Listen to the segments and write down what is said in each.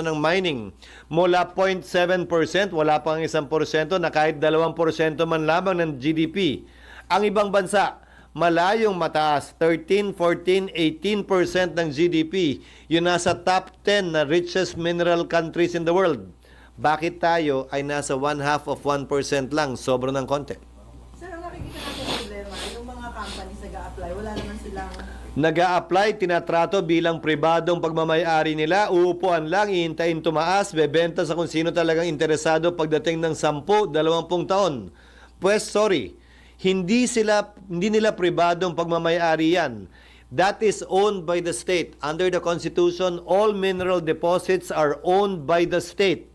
ng mining mula 0.7%, wala pang 1% na kahit 2% man lamang ng GDP. Ang ibang bansa, malayong mataas, 13, 14, 18% ng GDP. Yun nasa top 10 na richest mineral countries in the world. Bakit tayo ay nasa 0.5% lang, sobra ng konti? Sir, ang nakikita natin problema, yung mga companies nag-a-apply, wala naman silang... Nag-a-apply, tinatrato bilang pribadong pagmamayari nila, uupuan lang, ihintayin tumaas, bebenta sa kung sino talagang interesado pagdating ng 10, 20 taon. Pues sorry, hindi nila pribadong pagmamayari yan. That is owned by the state. Under the Constitution, all mineral deposits are owned by the state.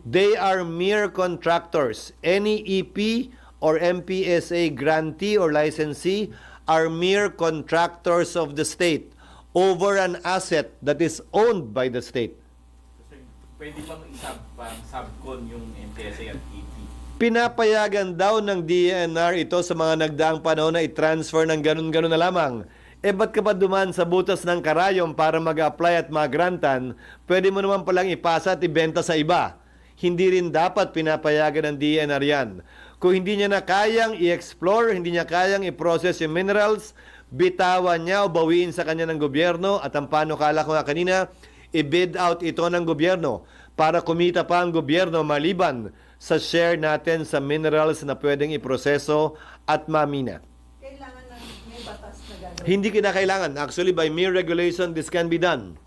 They are mere contractors. Any EP or MPSA grantee or licensee are mere contractors of the state over an asset that is owned by the state. Pwede bang subcon yung MPSA at EP? Pinapayagan daw ng DENR ito sa mga nagdaang panahon na i-transfer ng ganun-ganun na lamang. Ba't ka pa duman sa butas ng karayom para mag-apply at mag-grantan, pwede mo naman palang ipasa at ibenta sa iba. Hindi rin dapat pinapayagan ng DENR yan. Kung hindi niya na kayang i-explore, hindi niya kayang i-process yung minerals, bitawan niya o bawiin sa kanya ng gobyerno at ang panukala ko nga kanina, i-bid out ito ng gobyerno para kumita pa ang gobyerno maliban sa share natin sa minerals na pwedeng iproseso at mamina. Kailangan ng may batas na gagawin. Hindi kinakailangan. Actually, by mere regulation, this can be done.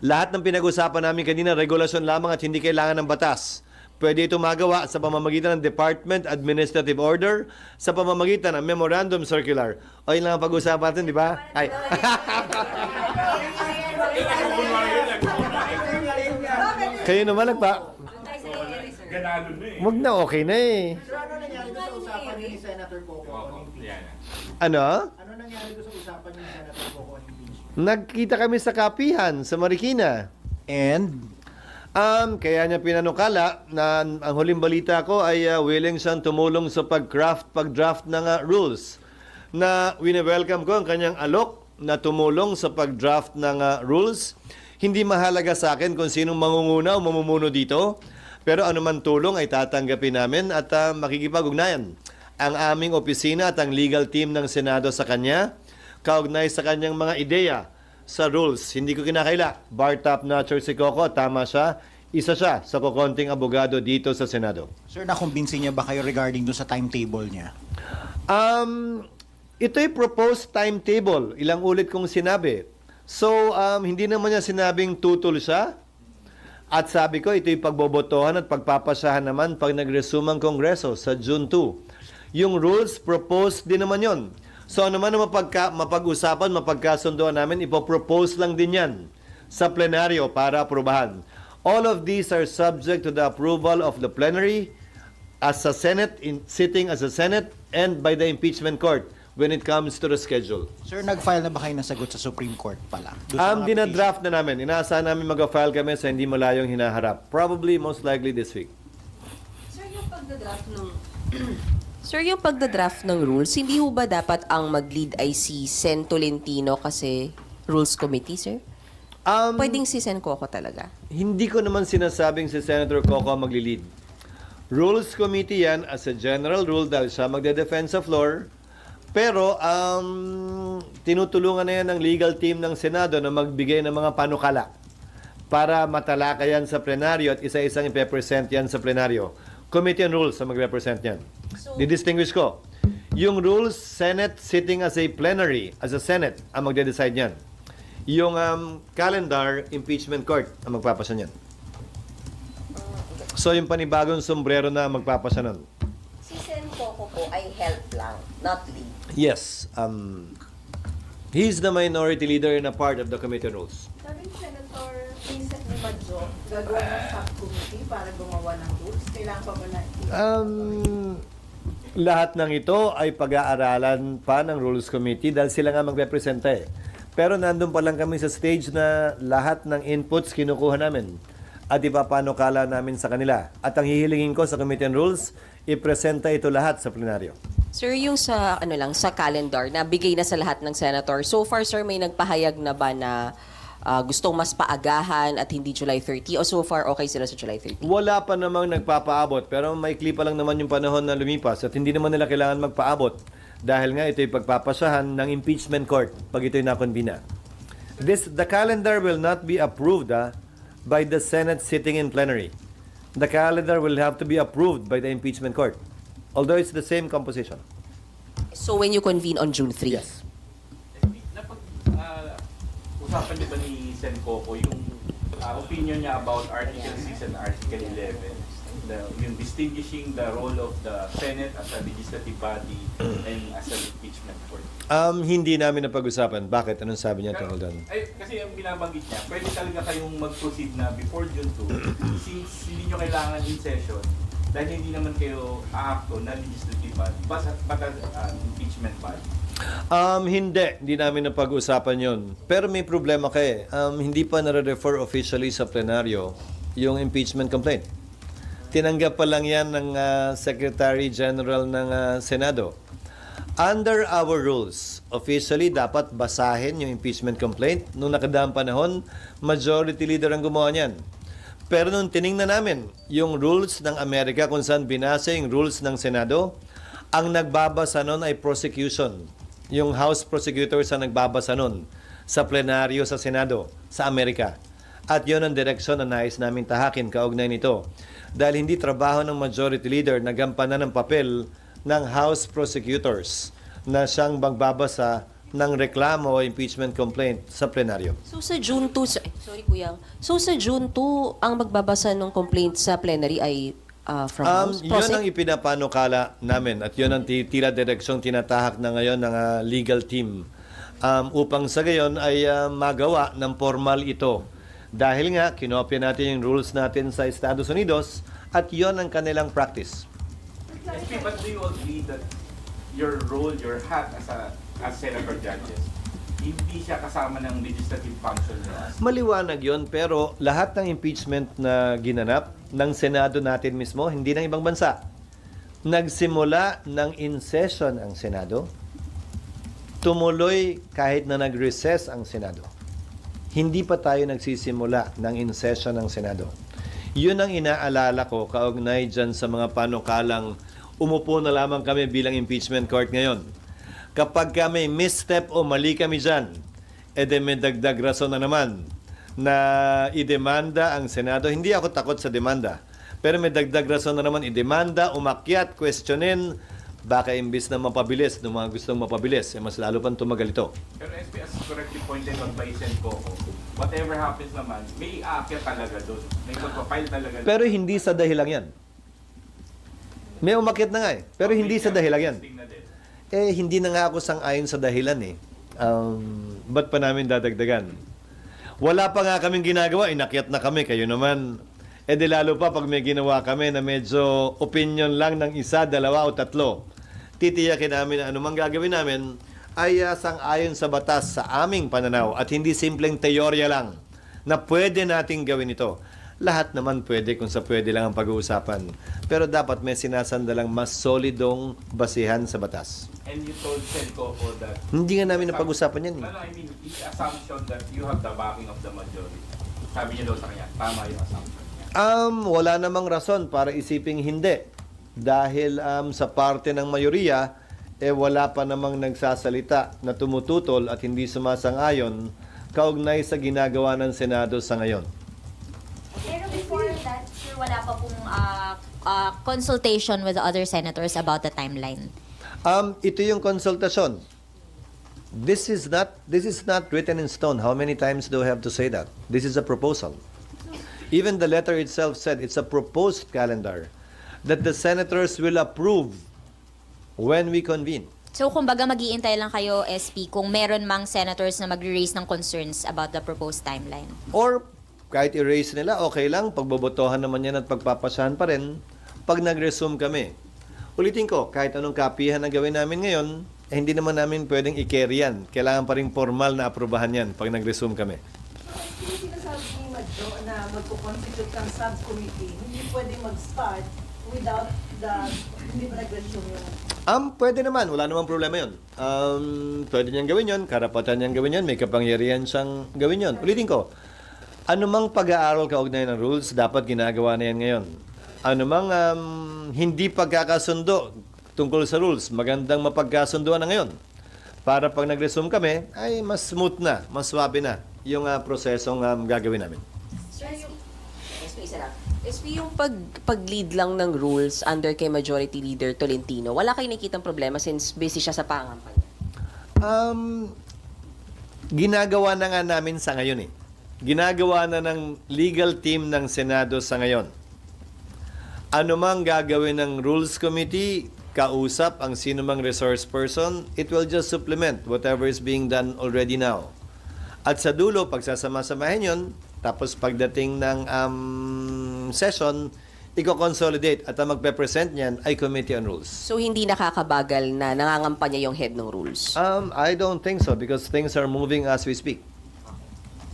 Lahat ng pinag-usapan namin kanina, regulasyon lamang at hindi kailangan ng batas. Pwede ito magawa sa pamamagitan ng Department Administrative Order, sa pamamagitan ng Memorandum Circular. O yun lang ang pag-usapan natin, di ba? Ay. Kayo naman nagpa... Ganado na eh. Wag na, okay na eh. Sir, ano nangyari doon sa usapan niyo ni Senator Coco on impeachment? Ano? Ano nangyari doon sa usapan niyo ni Senator Coco on impeachment? Nagkita kami sa kapihan sa Marikina. And? Kaya niya pinanukala na ang huling balita ko ay willing siyang tumulong sa pag-draft ng rules. Na wini-welcome ko ang kanyang alok na tumulong sa pag-draft ng rules. Hindi mahalaga sa akin kung sinong mangunguna o mamumuno dito. Pero anuman tulong ay tatanggapin namin at makikipag-ugnayan ang aming opisina at ang legal team ng Senado sa kanya, kaugnay sa kanyang mga ideya sa rules. Hindi ko kinakaila. Bar top notcher si Coco, tama siya. Isa siya sa kukonting abogado dito sa Senado. Sir, nakumbinsi niya ba kayo regarding doon sa timetable niya? Ito'y proposed timetable. Ilang ulit kong sinabi. So, hindi naman niya sinabing tutol siya. At sabi ko, ito'y pagbobotohan at pagpapasahan naman pag nag-resume ang Kongreso sa June 2. Yung rules, proposed din naman yon. So ano man ang mapag-usapan, mapagkasundoan namin, ipopropose lang din yan sa plenaryo para aprubahan. All of these are subject to the approval of the plenary as a Senate, sitting as a Senate, and by the impeachment court when it comes to the schedule. Sir, nag-file na ba kayo ng sagot sa Supreme Court pala? Doon sa mga Dinadraft na namin. Inaasahan namin mag-file kami sa hindi malayong hinaharap. Probably, most likely this week. Sir, yung pagdadraft ng rules, hindi ho ba dapat ang mag-lead ay si Sen Tolentino kasi Rules Committee, sir? Pwedeng si Sen Coco talaga? Hindi ko naman sinasabing si Senator Coco ang magli-lead. Rules Committee yan as a general rule dahil siya magde-defend sa floor. Pero tinutulungan na yan ng legal team ng Senado na magbigay ng mga panukala para matalaka yan sa plenaryo at isa-isang ipepresent yan sa plenaryo. Committee on Rules ang magrepresent yan. Didistinguish ko. Yung rules, Senate sitting as a plenary, as a Senate, ang magde-decide yan. Yung calendar, impeachment court ang magpapasa niyan. So yung panibagong sombrero na magpapasa nun. Si Sen Coco po ay help lang, not lead. Yes. He's the minority leader in a part of the committee on rules. Sabi ni Senator Vincent ni Badjo, gagawa ng subcommittee para gumawa ng rules. Kailangan pa ba na Lahat ng ito ay pag-aaralan pa ng Rules Committee dahil sila nga magrepresenta eh. Pero nandun pa lang kami sa stage na lahat ng inputs kinukuha namin at ipapanukala namin sa kanila. At ang hihilingin ko sa Committee on Rules, ipresenta ito lahat sa plenaryo. Sir, yung sa sa calendar na bigay na sa lahat ng senator. So far, sir, may nagpahayag na ba na gustong mas paagahan at hindi July 30? O so far, okay sila sa July 30? Wala pa namang nagpapaabot, pero maikli pa lang naman yung panahon na lumipas at hindi naman nila kailangan magpaabot dahil nga ito'y pagpapasahan ng impeachment court pag ito'y nakonbina. The calendar will not be approved by the Senate sitting in plenary. The calendar will have to be approved by the impeachment court, although it's the same composition. So when you convene on June 3? Yes. Usapan niyo ba ni Sen Coco yung opinion niya about Article 6 and Article 11? Yung distinguishing the role of the Senate as a legislative body and as an impeachment court. Hindi namin napag-usapan. Bakit? Anong sabi niya tungkol doon? Ay, kasi ang binabanggit niya, pwede talaga kayong mag-proceed na before June 2 since hindi nyo kailangan in session dahil hindi naman kayo aakto na legislative body but as impeachment body. Hindi namin napag-usapan yon. Pero may problema kayo. Hindi pa nare-refer officially sa plenaryo yung impeachment complaint. Tinanggap pa lang yan ng Secretary General ng Senado. Under our rules, officially dapat basahin yung impeachment complaint. Nung nakadaang panahon, majority leader ang gumawa niyan. Pero nung tiningnan namin yung rules ng Amerika kung saan binasa yung rules ng Senado, ang nagbabasa nun ay prosecution. Yung House prosecutors ang nagbabasa nun sa plenaryo sa Senado, sa Amerika. At yun ang direksyon na nais namin tahakin kaugnay nito. Dahil hindi trabaho ng majority leader na gampanan ng papel ng House prosecutors na siyang magbabasa ng reklamo o impeachment complaint sa plenaryo. So sa June 2, sorry Kuya. So sa June 2, ang magbabasa ng complaint sa plenary ay from House? Yun ang ipinapanukala namin at yun ang tila direksyong tinatahak na ngayon ng legal team upang sa gayon ay magawa ng formal ito. Dahil nga, kinopya natin yung rules natin sa Estados Unidos at yon ang kanilang practice. SP, but do you agree that your role, your hat as senator judges, hindi siya kasama ng legislative function niya? Maliwanag yon, pero lahat ng impeachment na ginanap ng Senado natin mismo, hindi ng ibang bansa. Nagsimula ng in-session ang Senado, tumuloy kahit na nag-recess ang Senado. Hindi pa tayo nagsisimula ng in-session ng Senado. Yun ang inaalala ko kaugnay dyan sa mga panukalang umupo na lamang kami bilang impeachment court ngayon. Kapag kami misstep o mali kami dyan, may dagdag rason na naman na idemanda ang Senado. Hindi ako takot sa demanda, pero may dagdag rason na naman idemanda, umakyat, questionin, baka imbis na mapabilis, ng mga gustong mapabilis, mas lalo pang tumagal ito. Pero SP, as correctly pointed out by Sen Coco, whatever happens naman, may aakyat talaga doon. May magpapile talaga doon. Pero hindi sa dahilan yan. May umakyat na nga eh, pero hindi sa dahilan yan. Hindi na nga ako sang-ayon sa dahilan eh. Ba't pa namin dadagdagan? Wala pa nga kaming ginagawa, inakyat na kami, kayo naman. Di lalo pa pag may ginawa kami na medyo opinion lang ng isa, dalawa o tatlo. Titiyakin namin na anumang gagawin namin ay sang-ayon sa batas sa aming pananaw at hindi simpleng teorya lang na pwede nating gawin ito. Lahat naman pwede kung sa pwede lang ang pag-uusapan. Pero dapat may sinasandalang mas solidong basihan sa batas. And you told Sen Coco that... Hindi nga namin napag-usapan yan. No, I mean, the assumption that you have the backing of the majority. Sabi niya daw sa kanya, tama yung assumption niya. Wala namang rason para isiping hindi. Dahil sa parte ng mayoriya, wala pa namang nagsasalita na tumututol at hindi sumasang-ayon kaugnay sa ginagawa ng Senado sa ngayon. Pero before that, sir, wala pa pong consultation with the other senators about the timeline. Ito yung konsultasyon. This is not written in stone. How many times do I have to say that? This is a proposal. Even the letter itself said it's a proposed calendar that the senators will approve when we convene. So, kumbaga mag-iintay lang kayo, SP, kung meron mang senators na magre-raise ng concerns about the proposed timeline. Or kahit erase nila, okay lang. Pagbobotohan naman yan at pagpapasahan pa rin pag nag-resume kami. Ulitin ko, kahit anong kapihan na gawin namin ngayon, hindi naman namin pwedeng i-carry yan. Kailangan pa rin formal na aprubahan yan pag nag-resume kami. Yung sinasabi ni Madjo na magpo-constitute ng subcommittee, hindi pwede mag-start without the, hindi ba nag-resume yung Pwede naman. Wala namang problema yun. Pwede niyang gawin yun. Karapatan niyang gawin yun. May kapangyarihan siyang gawin yun. Ulitin ko, anumang pag-aaral kaugnay ng rules, dapat ginagawa na yan ngayon. Anumang hindi pagkakasundo tungkol sa rules, magandang mapagkasunduan na ngayon. Para pag nag-resume kami, ay mas smooth na, mas swabe na yung prosesong gagawin namin. SP, isa lang. SP, yung pag-lead lang ng rules under kay Majority Leader Tolentino, wala kayo nakikitang problema since busy siya sa pangampanya? Ginagawa na nga namin sa ngayon eh. Ginagawa na ng legal team ng Senado sa ngayon. Ano mang gagawin ng Rules Committee, kausap ang sino mang resource person, it will just supplement whatever is being done already now. At sa dulo, pagsasama-samahin yun, tapos pagdating ng session, i-consolidate at ang magpe-present niyan ay Committee on Rules. So, hindi nakakabagal na nangangampanya yung head ng rules? I don't think so because things are moving as we speak.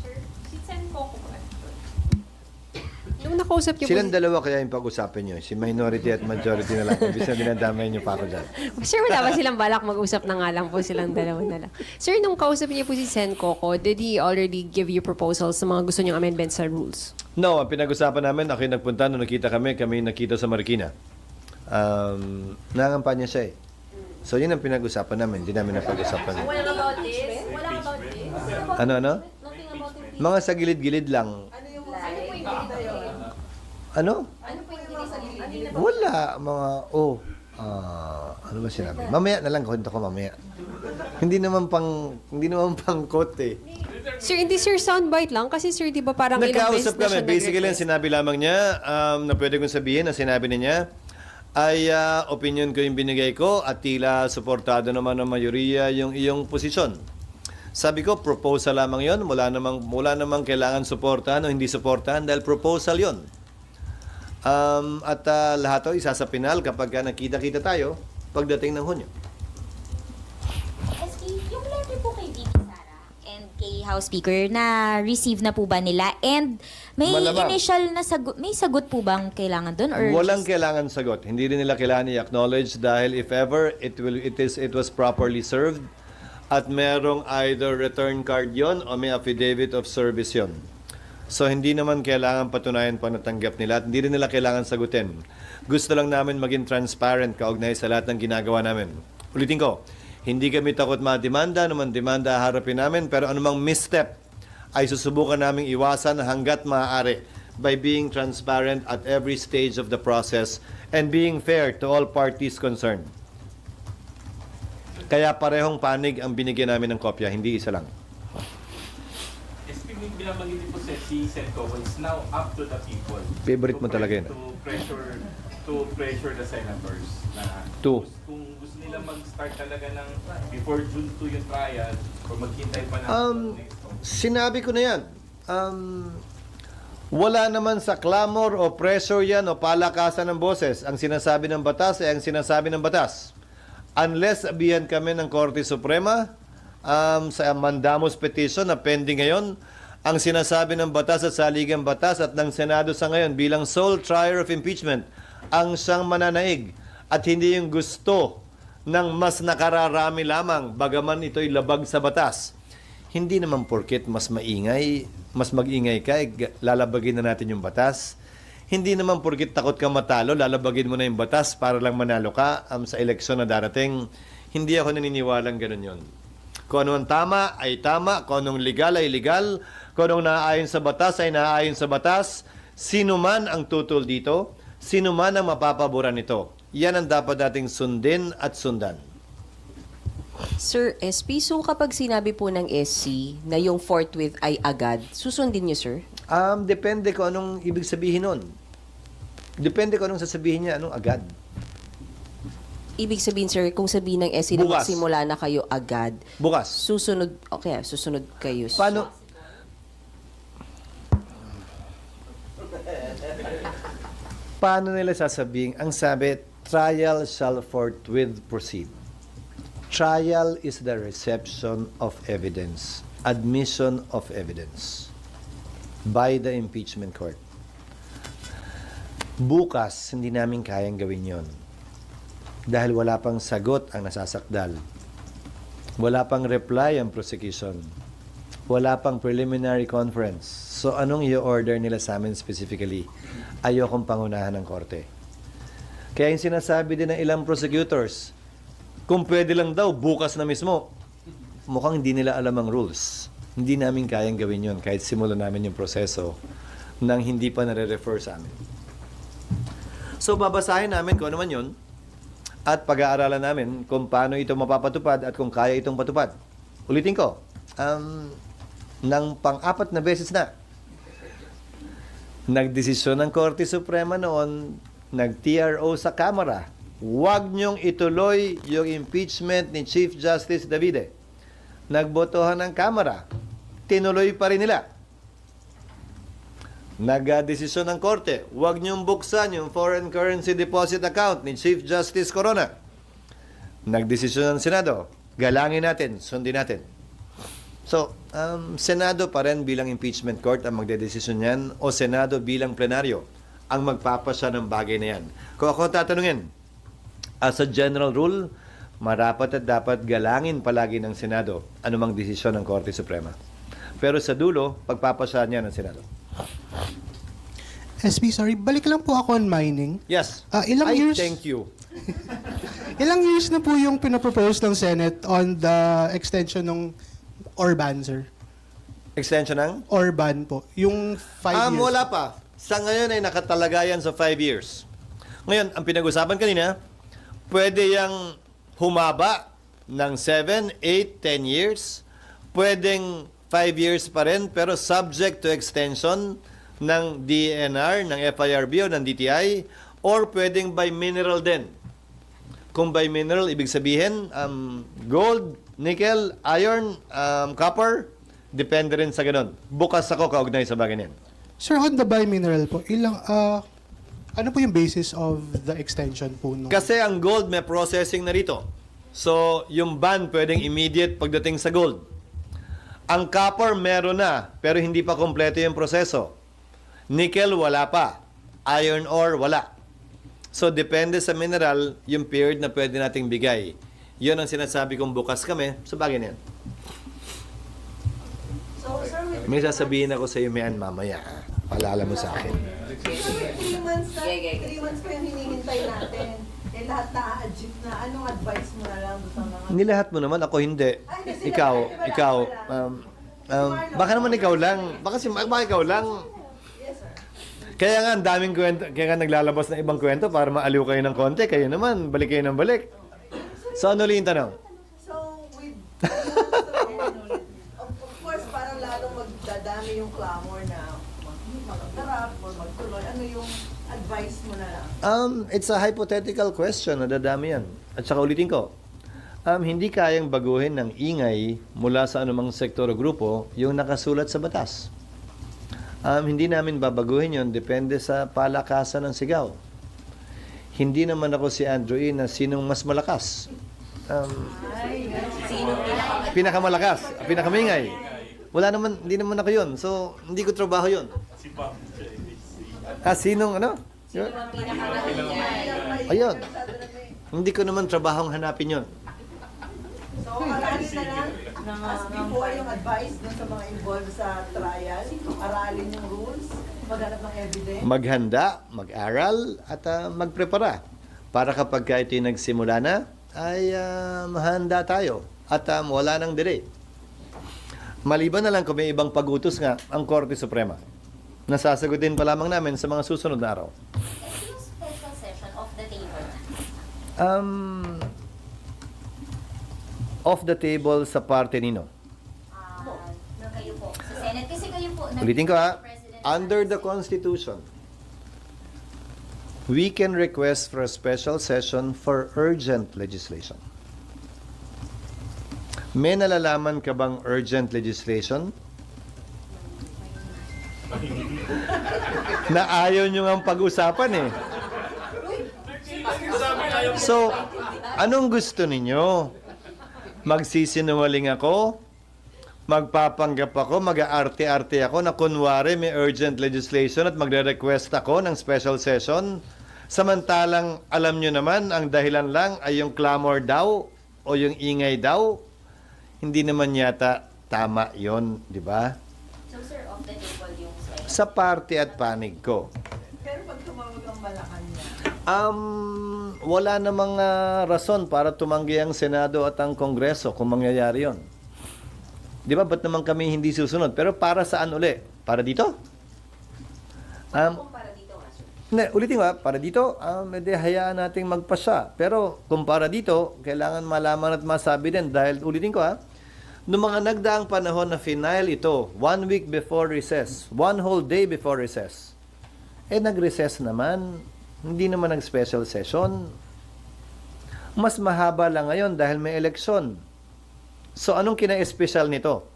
Sir, si Sen Coco po. Nung nakausap niyo Silang po, dalawa kaya yung pag-usapan nyo. Si minority at majority na lang. Ibig sabihin dinadamay nyo pa ako dyan. sir, wala ba silang balak mag-usap na nga lang po silang dalawa na lang? Sir, nung kausap niyo po si Sen Coco, did he already give you proposals sa mga gusto niyong amendments sa rules? No, ang pinag-usapan namin, ako yung nagpunta, nung nakita kami nakita sa Marikina. Nangampanya siya eh. So yun ang pinag-usapan namin, hindi namin napag-usapan. Walang about this? Walang about this? Ano? Mga sa gilid-gilid lang. Ano yung gilid yun? Ano? Ano po yung sa gilid? Wala, mga, ano ba sinabi? Mamaya na lang, kwento ko mamaya. Hindi naman pang quote eh. Sir, hindi sir, soundbite lang. Kasi sir, di ba parang ilang beses Nagkausap na kami. siya Basically, ang nag-request? sinabi lamang niya, na pwede kong sabihin, na sinabi niya, ay opinion ko yung binigay ko at tila suportado naman ng mayoriya yung iyong posisyon. Sabi ko, proposal lamang yon, wala namang kailangan suportahan o hindi suportahan dahil proposal yon. At lahat to isa sa pinal kapag nakita-kita tayo pagdating ng Hunyo. SK, yung letter po kay VP Sara and kay House Speaker, na-receive na po ba nila? And may Malamang. initial na sagot, may sagot po bang kailangan doon? Or Walang just- kailangan sagot. Hindi rin nila kailangan i-acknowledge dahil if ever it was properly served at merong either return card yon o may affidavit of service yon. So hindi naman kailangan patunayan pa natanggap nila at hindi rin nila kailangan sagutin. Gusto lang namin maging transparent kaugnay sa lahat ng ginagawa namin. Ulitin ko, hindi kami takot mademanda, naman demanda harapin namin, pero anumang misstep ay susubukan naming iwasan hanggat maaari by being transparent at every stage of the process and being fair to all parties concerned. Kaya parehong panig ang binigyan namin ng kopya, hindi isa lang. SP, binabanggit din po si Sen Coco, it's now up to the people. Favorite mo talaga yun. To pressure the senators na To. kung gusto nila mag-start talaga ng before June 2 yung trial or maghintay pa ng next month. Sinabi ko na yan. Wala naman sa clamor o pressure yan o palakasan ng boses. Ang sinasabi ng batas ay ang sinasabi ng batas. Unless sabihan kami ng Korte Suprema sa mandamus petition na pending ngayon, ang sinasabi ng batas at saligang batas at ng Senado sa ngayon bilang sole trier of impeachment ang siyang mananaig at hindi yung gusto ng mas nakararami lamang bagaman ito'y labag sa batas. Hindi naman porket mas mag-ingay ka, lalabagin na natin yung batas. Hindi naman porket takot ka matalo, lalabagin mo na yung batas para lang manalo ka sa eleksyon na darating. Hindi ako naniniwalang ganun yun. Kung ano ang tama ay tama, kung anong legal ay legal, kung anong naaayon sa batas ay naaayon sa batas. Sino man ang tutol dito, sino man ang mapapaboran nito. Yan ang dapat nating sundin at sundan. Sir SP, so kapag sinabi po ng SC na yung forthwith ay agad, susundin niyo, sir? Depende kung anong ibig sabihin nun. Depende kung anong sasabihin niya, anong agad. Ibig sabihin, sir, kung sabihin ng SC na Bukas. magsimula na kayo agad, Bukas. susunod kayo. Paano? Paano nila sasabihin? Ang sabi, trial shall forthwith proceed. Trial is the reception of evidence, admission of evidence by the impeachment court. Bukas, hindi namin kayang gawin yon. Dahil wala pang sagot ang nasasakdal. Wala pang reply ang prosecution. Wala pang preliminary conference. So, anong i-order nila sa amin specifically? Ayokong pangunahan ng korte. Kaya yung sinasabi din ng ilang prosecutors, kung pwede lang daw, bukas na mismo. Mukhang hindi nila alam ang rules. Hindi namin kayang gawin yun kahit simulan namin yung proseso nang hindi pa nare-refer sa amin. So, babasahin namin kung ano man yun at pag-aaralan namin kung paano ito mapapatupad at kung kaya itong patupad. Ulitin ko, ng pang-apat na beses na, nagdesisyon ng Korte Suprema noon, nag-TRO sa Kamara, huwag niyong ituloy yung impeachment ni Chief Justice Davide. Nagbotohan ng Kamara, tinuloy pa rin nila. Nag-desisyon ng Korte, huwag niyong buksan yung foreign currency deposit account ni Chief Justice Corona. Nagdesisyon ng Senado, galangin natin, sundin natin. So, Senado pa rin bilang impeachment court ang magdedesisyon yan o Senado bilang plenaryo ang magpapasya ng bagay na yan. Kung ako tatanungin, as a general rule, marapat at dapat galangin palagi ng Senado anumang desisyon ng Korte Suprema. Pero sa dulo, pagpapasya niya ng Senado. SB, sorry, balik lang po ako on mining. Yes. Ilang I years? thank you. Ilang years na po yung pinapropose ng Senate on the extension ng Orban, sir? Extension ng? Orban po. Yung 5 years. Wala pa. Sa ngayon ay nakatalagayan sa 5 years. Ngayon, ang pinag-usapan kanina, pwede yang humaba ng 7, 8, 10 years. Pwedeng 5 years pa rin, pero subject to extension ng DNR, ng FIRB o ng DTI, or pwedeng by mineral din. Kung by mineral, ibig sabihin, gold, nickel, iron, copper, depende rin sa ganun. Bukas ako kaugnay sa bagay niyan. Sir, on the bi-mineral po, ano po yung basis of the extension po? Kasi ang gold may processing na rito. So, yung ban pwedeng immediate pagdating sa gold. Ang copper meron na, pero hindi pa kompleto yung proseso. Nickel, wala pa. Iron ore, wala. So, depende sa mineral, yung period na pwede nating bigay. Yun ang sinasabi kong bukas kami sa bagay na yan. So, sir, May sasabihin ako sa iyo, Mian, mamaya. Paalala mo sa akin. 3 months na, 3 months pa yung hinihintay natin. Eh, lahat na-achieve na. Anong advice mo na lang sa mga... Nilahat mo naman, ako hindi. Ikaw, baka naman ikaw lang. Baka ikaw lang. Yes, sir. Kaya nga, ang daming kwento, kaya nga naglalabas ng ibang kwento para maaliw kayo ng konti. Kayo naman, balik kayo ng balik. So, ano ulit yung tanong? So, with of course, parang lalong magdadami yung clamor na mag-tarap or magtuloy. Ano yung advice mo na lang? It's a hypothetical question. Nadadami yan. At saka ulitin ko, hindi kayang baguhin ng ingay mula sa anumang sektor o grupo yung nakasulat sa batas. Hindi namin babaguhin yon, depende sa palakasan ng sigaw. Hindi naman ako si Andrew E. na sinong mas malakas. Pinakamalakas, pinakamingay. Wala naman, hindi naman ako yun. So, hindi ko trabaho yun. Sinong ano? Yun? Ayun. Hindi ko naman trabahong hanapin yun. So, aralin na lang, as before yung advice dun sa mga involved sa trial, aralin yung rules, maghanap ng evidence. Maghanda, mag-aral, at magprepara. Para kapag ito'y nagsimula na, ay mahanda tayo. At wala nang delay. Maliban na lang kung may ibang pag-utos nga ang Korte Suprema. Nasasagutin pa lamang namin sa mga susunod na araw. Yung special session of the table. Off the table sa parte nino. Na kayo po. Sa Senate. Kasi kayo po. Ulitin ko under the Constitution, we can request for a special session for urgent legislation. May nalalaman ka bang urgent legislation? Na ayaw nyo nga pag-usapan eh. So, anong gusto ninyo? Magsisinungaling ako? magpapanggap ako, mag-aarte-arte ako na kunwari may urgent legislation at magre-request ako ng special session. Samantalang alam nyo naman, ang dahilan lang ay yung clamor daw o yung ingay daw. Hindi naman yata tama yon, di ba? So sir, off the table yung slide. Sa party at panig ko. Pero pag tumawag ang Malacanang, Wala namang rason para tumanggi ang Senado at ang Kongreso kung mangyayari yon. Di ba? Ba't naman kami hindi susunod? Pero para saan uli? Para dito? Kung para dito nga, sir. Hindi, ulitin ko, para dito, edi hayaan nating magpasya. Pero kung para dito, kailangan malaman at masabi din. Dahil, ulitin ko noong mga nagdaang panahon na final ito, 1 week before recess, 1 whole day before recess, nag-recess naman, hindi naman nag-special session. Mas mahaba lang ngayon dahil may eleksyon. So, anong kina-espesyal nito?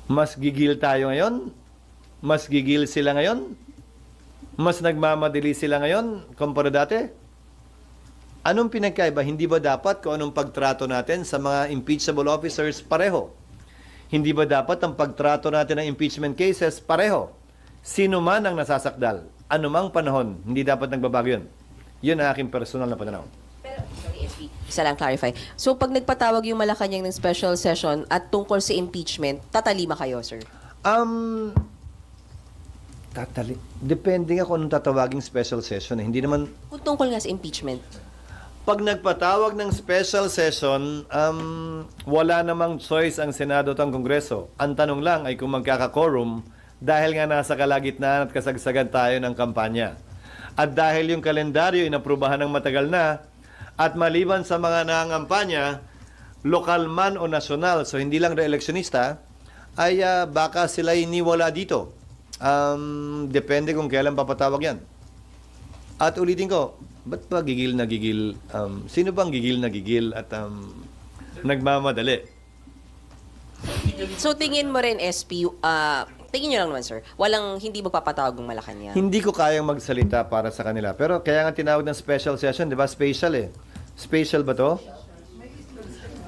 Mas gigil tayo ngayon? Mas gigil sila ngayon? Mas nagmamadali sila ngayon kumpara dati? Anong pinagkaiba? Hindi ba dapat kung anong pagtrato natin sa mga impeachable officers pareho? Hindi ba dapat ang pagtrato natin ng impeachment cases pareho? Sino man ang nasasakdal, anumang panahon, hindi dapat nagbabago yun. Yun ang aking personal na pananaw. Pero, sorry, SP. Isa lang clarify. So, pag nagpatawag yung Malacanang ng special session at tungkol sa impeachment, tatalima kayo, sir? Depende nga kung anong tatawaging special session. Hindi naman, Kung tungkol nga sa impeachment. pag nagpatawag ng special session, wala namang choice ang Senado at ang Kongreso. Ang tanong lang ay kung magkaka-quorum dahil nga nasa kalagitnaan at kasagsagan tayo ng kampanya. At dahil yung kalendaryo inaprubahan ng matagal na, at maliban sa mga nangangampanya, lokal man o nasyonal, so hindi lang re-electionista, ay baka sila iniwala dito. Depende kung kailan papatawag yan. At ulitin ko, ba't ba gigil na gigil? Sino bang gigil na gigil at nagmamadali? So, tingin mo rin, SP, tingin nyo lang naman, sir, hindi magpapatawag ng Malacanang. Hindi ko kayang magsalita para sa kanila. Pero kaya nga tinawag ng special session, di ba? Special eh. Special ba to?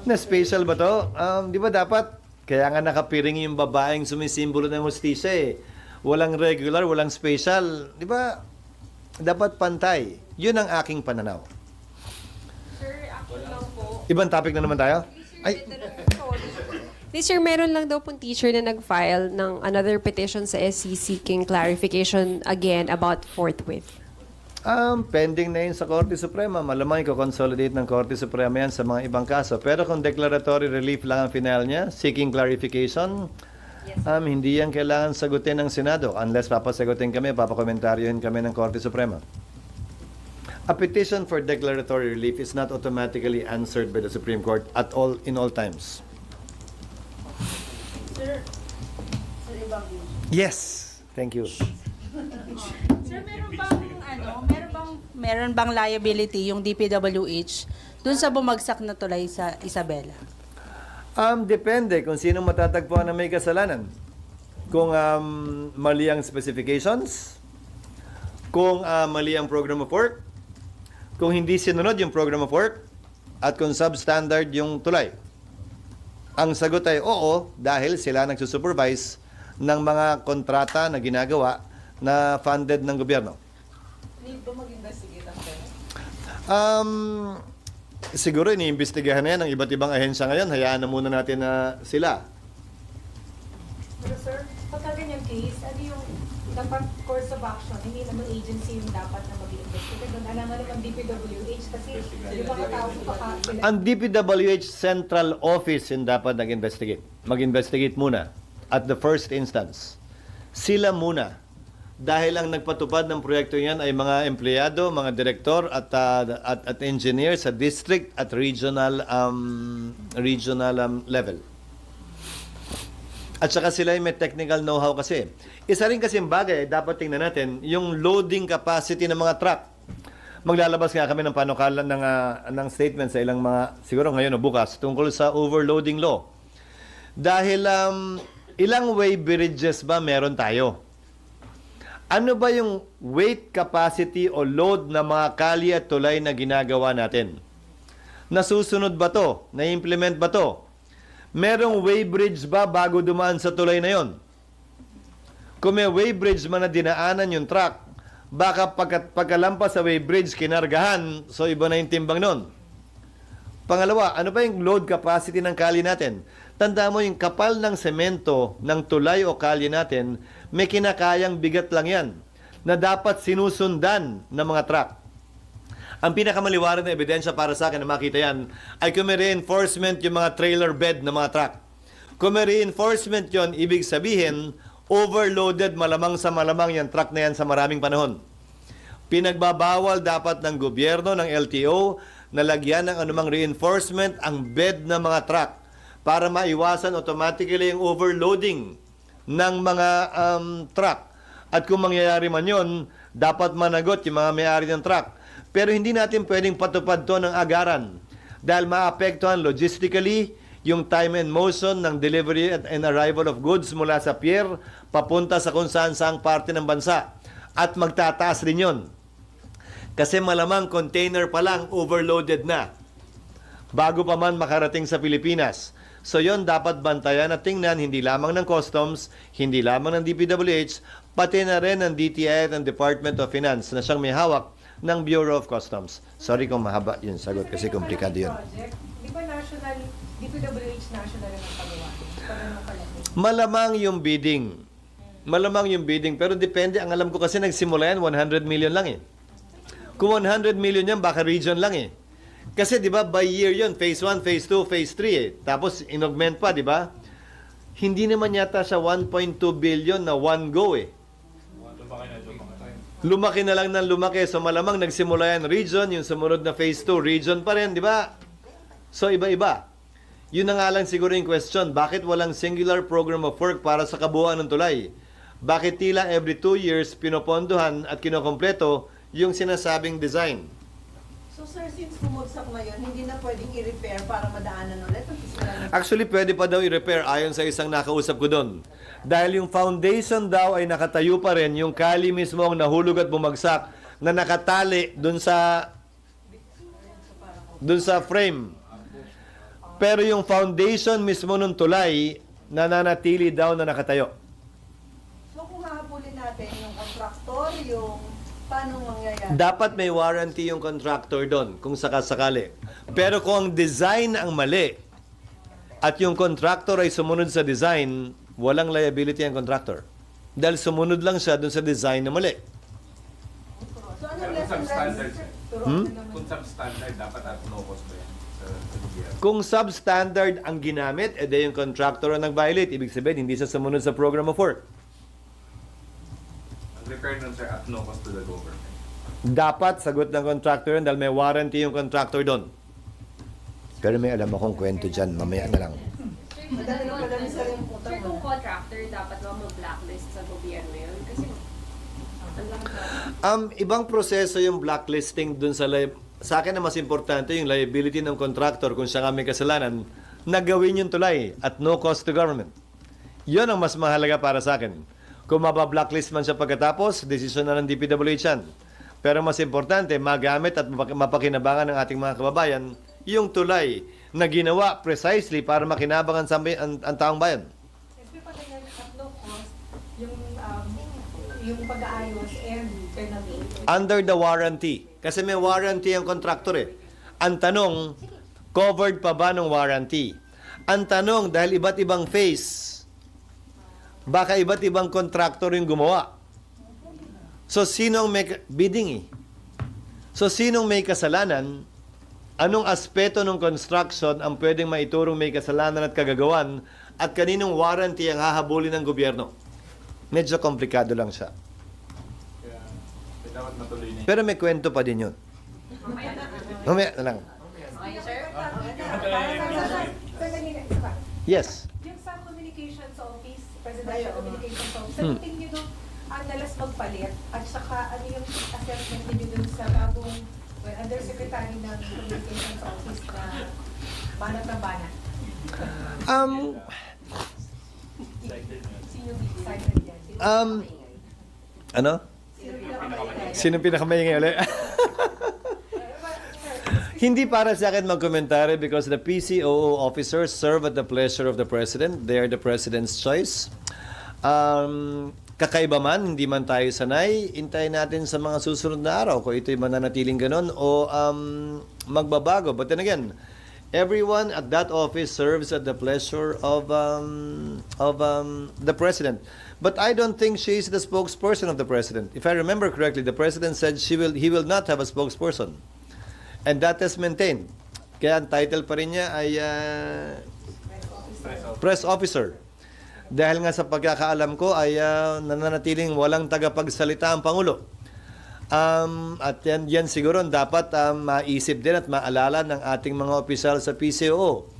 Na special ba to? Di ba dapat? Kaya nga nakapiring yung babaeng sumisimbolo ng hustisya eh. Walang regular, walang special. Di ba? Dapat pantay. Yun ang aking pananaw. Sir, ako lang po. Ibang topic na naman tayo? Ay, Sir, meron lang daw pong teacher na nag-file ng another petition sa SC seeking clarification again about forthwith. pending na yun sa Korte Suprema. Malamang i-consolidate ng Korte Suprema yan sa mga ibang kaso. Pero kung declaratory relief lang ang final niya, seeking clarification, hindi yan kailangan sagutin ng Senado unless papasagutin kami, papakomentaryohin kami ng Korte Suprema. A petition for declaratory relief is not automatically answered by the Supreme Court at all in all times. Sir, ibang Yes. Thank you. Sir, meron bang liability yung DPWH dun sa bumagsak na tulay sa Isabela? Depende kung sino matatagpuan na may kasalanan. Kung mali ang specifications, kung mali ang program of work, kung hindi sinunod yung program of work, at kung substandard yung tulay. Ang sagot ay oo, dahil sila nagsusupervise ng mga kontrata na ginagawa na funded ng gobyerno. Need ba mag-investigate ang Senate? Siguro iniimbestigahan na yan ng iba't ibang ahensya ngayon. Hayaan na muna natin na sila. Pero sir, pagka ganyan case, ano yung dapat course of action? Hindi naman agency yung dapat na mag-investigate. Doon alam nga naman DPWH kasi yung mga tao baka sila. Ang DPWH Central Office yung dapat nag-investigate. Mag-investigate muna at the first instance. Sila muna. Dahil ang nagpatupad ng proyekto yan ay mga empleyado, mga direktor at engineer sa district at regional level. At saka sila may technical know-how kasi. Isa rin kasing bagay, dapat tingnan natin, yung loading capacity ng mga truck. Maglalabas nga kami ng panukalan ng statement sa ilang mga, siguro ngayon o bukas, tungkol sa overloading law. Dahil ilang way bridges ba meron tayo? Ano ba yung weight capacity o load na mga kalye at tulay na ginagawa natin? Nasusunod ba to? Na-implement ba to? Merong weighbridge ba bago dumaan sa tulay na yon? Kung may weighbridge man na dinaanan yung truck, baka pagkalampas sa weighbridge, kinargahan, so iba na yung timbang nun. Pangalawa, ano ba yung load capacity ng kalye natin? Tanda mo yung kapal ng semento ng tulay o kalye natin, may kinakayang bigat lang yan na dapat sinusundan ng mga truck. Ang pinakamaliwanag na ebidensya para sa akin na makita yan ay kung may reinforcement yung mga trailer bed ng mga truck. Kung may reinforcement yon, ibig sabihin, overloaded malamang sa malamang yung truck na yan sa maraming panahon. Pinagbabawal dapat ng gobyerno, ng LTO, na lagyan ng anumang reinforcement ang bed ng mga truck para maiwasan automatically yung overloading ng mga truck. At kung mangyayari man yun, dapat managot yung mga may-ari ng truck. Pero hindi natin pwedeng patupad to ng agaran dahil maapektuhan logistically yung time and motion ng delivery and arrival of goods mula sa pier papunta sa kung saan-saang parte ng bansa. At magtataas rin yun. Kasi malamang container pa lang overloaded na bago pa man makarating sa Pilipinas. So yon dapat bantayan at tingnan hindi lamang ng Customs, hindi lamang ng DPWH, pati na rin ng DTI at ng Department of Finance na siyang may hawak ng Bureau of Customs. Sorry kung mahaba yung sagot kasi komplikado yun. Di ba national, DPWH national ang pagawa? Malamang yung bidding. Malamang yung bidding. Pero depende. Ang alam ko kasi nagsimula yan, 100 million lang eh. Kung 100 million yan, baka region lang eh. Kasi di ba by year yun, phase 1, phase 2, phase 3 eh. Tapos inaugment pa, di ba? Hindi naman yata sa 1.2 billion na one go eh. Lumaki na lang ng lumaki. So malamang nagsimula yan region, yung sumunod na phase 2, region pa rin, di ba? So iba-iba. Yun na nga lang siguro yung question, bakit walang singular program of work para sa kabuuan ng tulay? Bakit tila every 2 years pinopondohan at kinokompleto yung sinasabing design? So sir, since bumagsak na yun, hindi na pwedeng i-repair para madaanan ulit? Actually, pwede pa daw i-repair ayon sa isang nakausap ko doon. Dahil yung foundation daw ay nakatayo pa rin, yung kali mismo ang nahulog at bumagsak na nakatali doon sa frame. Pero yung foundation mismo ng tulay, nananatili daw na nakatayo. So kung hahabulin natin yung contractor, yung paano mangyayari? Dapat may warranty yung contractor doon, kung sakasakali. Pero kung ang design ang mali, at yung contractor ay sumunod sa design, walang liability ang contractor. Dahil sumunod lang siya doon sa design na mali. So ano Kung lesson substandard, learned? kung substandard, dapat at no cost ba yan sa gobyerno? Kung substandard ang ginamit, edi yung contractor ang nag-violate. Ibig sabihin, hindi siya sumunod sa program of work. Ang repair nun, sir, at no cost to the government. Dapat sagot ng contractor yun dahil may warranty yung contractor doon. Pero may alam akong kwento dyan, mamaya na lang. Madami na pala sa rin po. Sir, kung contractor, dapat ba mag-blacklist sa gobyerno yun? Kasi Ibang proseso yung blacklisting dun sa sa akin na mas importante yung liability ng contractor kung siya nga may kasalanan na gawin yung tulay at no cost to government. Yun ang mas mahalaga para sa akin. Kung mabablacklist man siya pagkatapos, desisyon na ng DPWH yan. Pero mas importante, magamit at mapakinabangan ng ating mga kababayan yung tulay na ginawa precisely para makinabangan ang taong bayan. Kasi pag ganyan, at no cost, yung pag-aayos and penalty. Under the warranty. Kasi may warranty ang contractor eh. Ang tanong, covered pa ba ng warranty? Ang tanong, dahil iba't ibang phase, baka iba't ibang contractor yung gumawa. So, sinong may bidding eh? So, sinong may kasalanan? Anong aspeto ng construction ang pwedeng maiturong may kasalanan at kagagawan at kaninong warranty ang hahabulin ng gobyerno? Medyo komplikado lang siya. Kaya, dapat matuloy na yun. Pero may kwento pa din yun. Mamaya na lang. Yes. Yung sa Communications Office, Presidential Communications Office, sagutin niyo doon ang dalas magpalit at saka ano yung assessment niyo doon sa bagong Undersecretary ng Communications Office na banat na banat. Sino excited yan? Ano? Sino pinakamaingay ulit? Hindi para sa akin magkomentary because the PCOO officers serve at the pleasure of the President. They are the President's choice. Kakaiba man, hindi man tayo sanay, hintayin natin sa mga susunod na araw kung ito'y mananatiling ganon o magbabago. But then again, everyone at that office serves at the pleasure of the President. But I don't think she is the spokesperson of the President. If I remember correctly, the President said he will not have a spokesperson. And that is maintained. Kaya ang title pa rin niya ay Press Officer. Dahil nga sa pagkakaalam ko ay nananatiling walang tagapagsalita ang Pangulo. At yan siguro dapat maisip din at maalala ng ating mga opisyal sa PCOO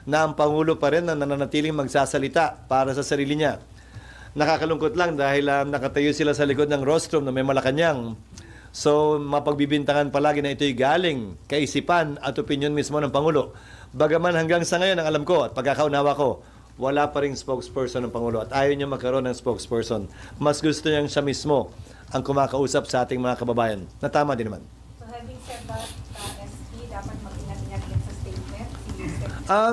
na ang Pangulo pa rin ang nananatiling magsasalita para sa sarili niya. Nakakalungkot lang dahil nakatayo sila sa likod ng rostrum na may Malacanang. So, mapagbibintangan palagi na ito'y galing kaisipan at opinion mismo ng Pangulo. Bagaman hanggang sa ngayon, ang alam ko at pagkakaunawa ko, wala pa ring spokesperson ng Pangulo at ayaw niya magkaroon ng spokesperson. Mas gusto niyang siya mismo ang kumakausap sa ating mga kababayan. Na tama din naman. So having said that, SP, dapat mag-ingat-ingat din sa statement.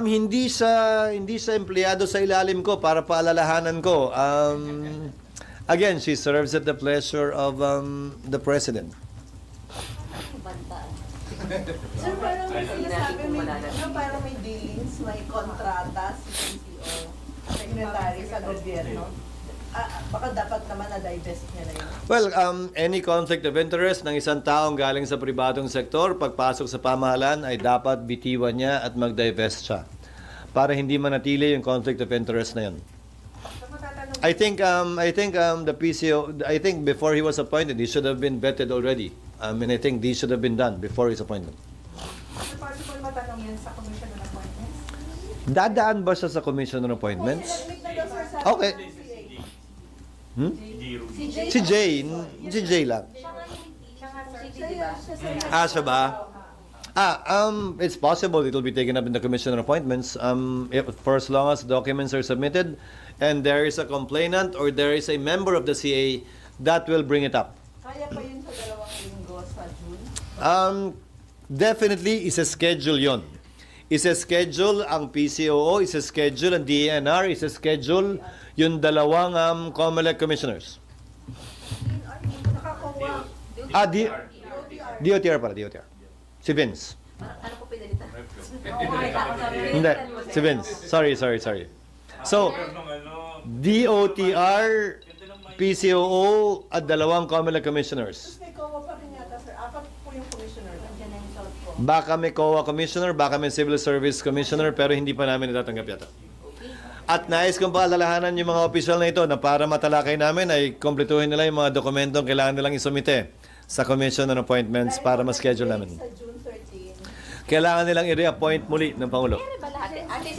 Hindi siya empleyado sa ilalim ko para paalalahanan ko. Again, she serves at the pleasure of the President. Sir, parang may sinasabi, parang may dealings, may kontrata si PCO, secretary sa gobyerno. Baka dapat naman na-divest niya na yun. Well, any conflict of interest ng isang taong galing sa pribadong sektor, pagpasok sa pamahalaan ay dapat bitiwan niya at mag-divest siya para hindi manatili yung conflict of interest na yun. I think the PCO, I think before he was appointed, he should have been vetted already. I think these should have been done before his appointment. So possible matanong yan sa Commission on Appointments? Dadaan ba siya sa Commission on Appointments? Okay. Si Jay lang. Siya ba? It's possible it will be taken up in the Commission on Appointments for as long as documents are submitted and there is a complainant or there is a member of the CA that will bring it up. Kaya pa yun sa 2 linggo sa June? Definitely, isa-schedule yon. Isa-schedule ang PCOO, isa-schedule ang DENR, isa-schedule yung 2 COMELEC commissioners. DOTR para, DOTR. Si Vince. Ano po pinalitan? Hindi, si Vince. Sorry. So, DOTR, PCOO, at 2 COMELEC commissioners. May COA pa rin yata, sir. 4 po yung commissioner. Nandiyan na yung South Co. Baka may COA commissioner, baka may civil service commissioner, pero hindi pa namin natatanggap yata. At nais kong paalalahanan yung mga opisyal na ito na para matalakay namin ay kompletuhin nila yung mga dokumentong kailangan nilang isumite sa Commission on Appointments para ma-schedule namin. Sa June 13. Kailangan nilang i-reappoint muli ng Pangulo. Ba lahat? Ate,